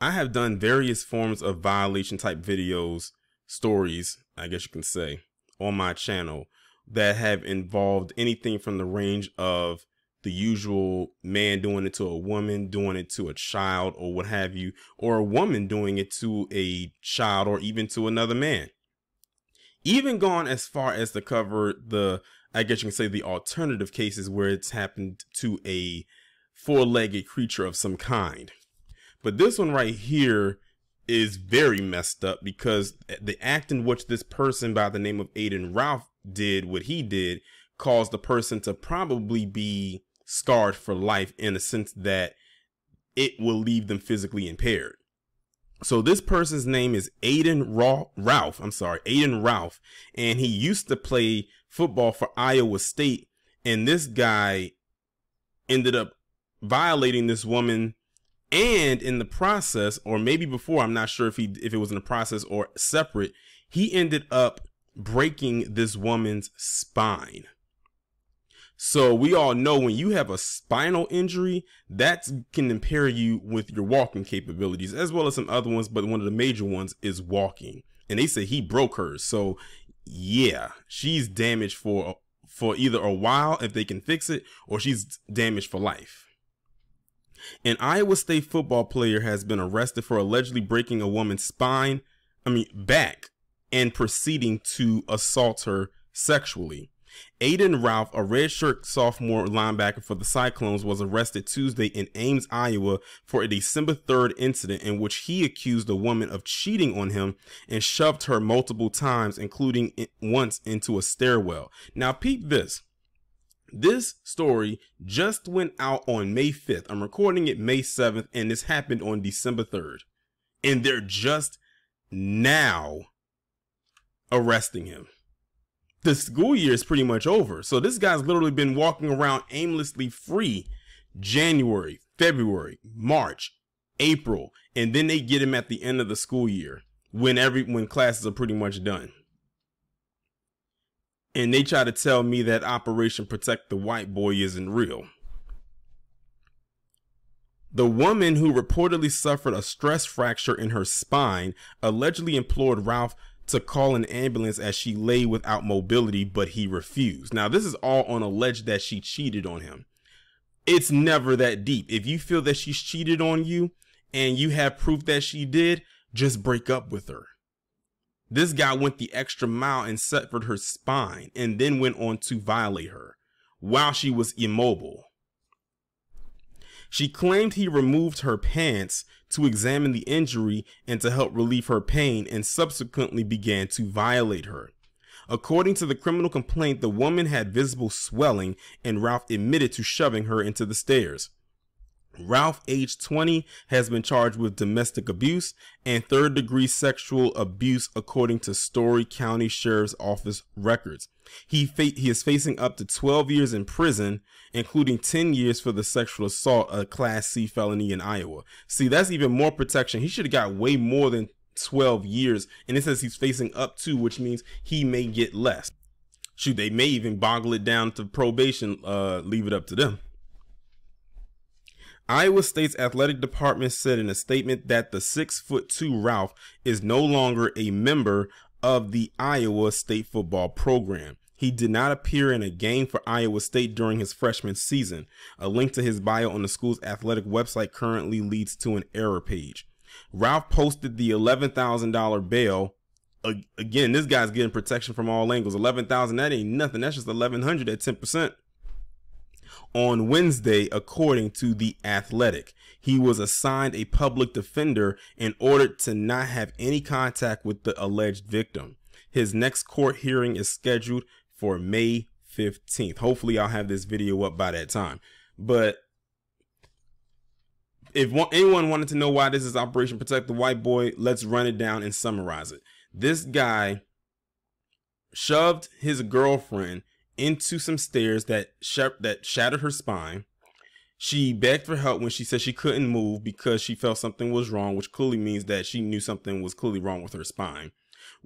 I have done various forms of violation type videos, stories, I guess you can say, on my channel that have involved anything from the range of the usual man doing it to a woman, doing it to a child or what have you, or a woman doing it to a child or even to another man. Even gone as far as to cover the, I guess you can say, the alternative cases where it's happened to a four-legged creature of some kind. But this one right here is very messed up because the act in which this person by the name of Aidan Ralph did what he did caused the person to probably be scarred for life, in a sense that it will leave them physically impaired. So this person's name is Aidan Ralph, and he used to play football for Iowa State, and this guy ended up violating this woman, and in the process, or maybe before, I'm not sure if it was in the process or separate, he ended up breaking this woman's spine. So we all know when you have a spinal injury, that can impair you with your walking capabilities, as well as some other ones, but one of the major ones is walking. And they say he broke hers. So yeah, she's damaged for either a while if they can fix it, or she's damaged for life. An Iowa State football player has been arrested for allegedly breaking a woman's back and proceeding to assault her sexually. Aidan Ralph, a redshirt sophomore linebacker for the Cyclones, was arrested Tuesday in Ames, Iowa for a December 3rd incident in which he accused a woman of cheating on him and shoved her multiple times, including once into a stairwell. Now peep this. This story just went out on May 5th. I'm recording it May 7th, and this happened on December 3rd. And they're just now arresting him. The school year is pretty much over. So this guy's literally been walking around aimlessly free January, February, March, April, and then they get him at the end of the school year when classes are pretty much done. And they try to tell me that Operation Protect the White Boy isn't real. The woman, who reportedly suffered a stress fracture in her spine, allegedly implored Ralph to call an ambulance as she lay without mobility, but he refused. Now, this is all on alleged that she cheated on him. It's never that deep. If you feel that she's cheated on you and you have proof that she did, just break up with her. This guy went the extra mile and severed her spine and then went on to violate her while she was immobile. She claimed he removed her pants to examine the injury and to help relieve her pain, and subsequently began to violate her. According to the criminal complaint, the woman had visible swelling, and Ralph admitted to shoving her into the stairs. Ralph, age 20, has been charged with domestic abuse and third-degree sexual abuse, according to Story County Sheriff's Office records. He is facing up to 12 years in prison, including 10 years for the sexual assault, a Class C felony in Iowa. See, that's even more protection. He should have got way more than 12 years, and it says he's facing up to, which means he may get less. Shoot, they may even boggle it down to probation, leave it up to them. Iowa State's athletic department said in a statement that the 6'2" Ralph is no longer a member of the Iowa State football program. He did not appear in a game for Iowa State during his freshman season. A link to his bio on the school's athletic website currently leads to an error page. Ralph posted the $11,000 bail. Again, this guy's getting protection from all angles. $11,000, that ain't nothing. That's just $1,100 at 10%. On Wednesday, according to The Athletic, he was assigned a public defender and ordered to not have any contact with the alleged victim. His next court hearing is scheduled for May 15th. Hopefully I'll have this video up by that time. But if anyone wanted to know why this is Operation Protect the White Boy, let's run it down and summarize it. This guy shoved his girlfriend into some stairs that shattered her spine. She begged for help when she said she couldn't move because she felt something was wrong, which clearly means that she knew something was clearly wrong with her spine.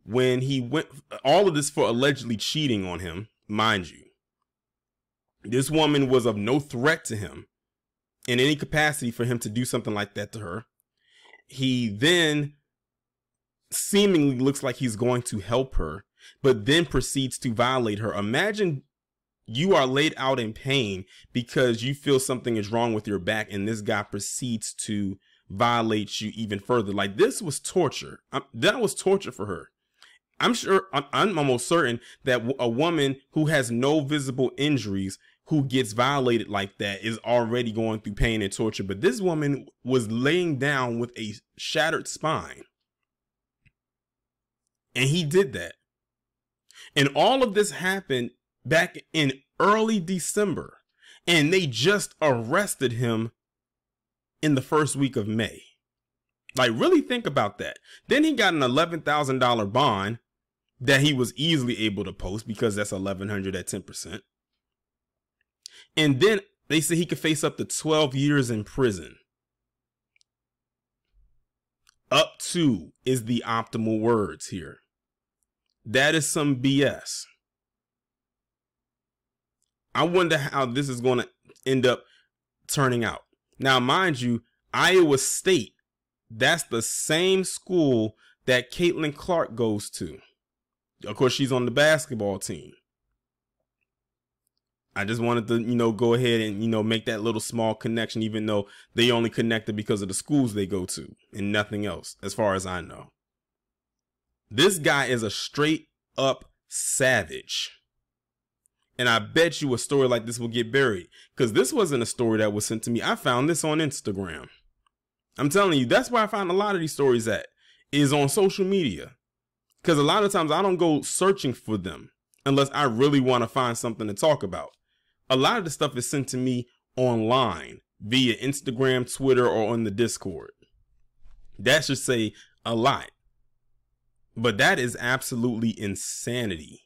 When he went, all of this for allegedly cheating on him, mind you. This woman was of no threat to him in any capacity for him to do something like that to her. He then seemingly looks like he's going to help her, but then proceeds to violate her. Imagine you are laid out in pain because you feel something is wrong with your back, and this guy proceeds to violate you even further. Like, this was torture. That was torture for her. I'm almost certain that a woman who has no visible injuries who gets violated like that is already going through pain and torture. But this woman was laying down with a shattered spine. And he did that. And all of this happened back in early December. And they just arrested him in the first week of May. Like, really think about that. Then he got an $11,000 bond that he was easily able to post because that's $1,100 at 10%. And then they say he could face up to 12 years in prison. Up to is the optimal words here. That is some BS. I wonder how this is going to end up turning out. Now, mind you, Iowa State, that's the same school that Caitlin Clark goes to. Of course, she's on the basketball team. I just wanted to, go ahead and, make that little small connection, even though they only connected because of the schools they go to and nothing else, as far as I know. This guy is a straight up savage. And I bet you a story like this will get buried, because this wasn't a story that was sent to me. I found this on Instagram. I'm telling you, that's where I find a lot of these stories at, is on social media. Because a lot of times I don't go searching for them unless I really want to find something to talk about. A lot of the stuff is sent to me online via Instagram, Twitter, or on the Discord. That should say a lot. But that is absolutely insanity.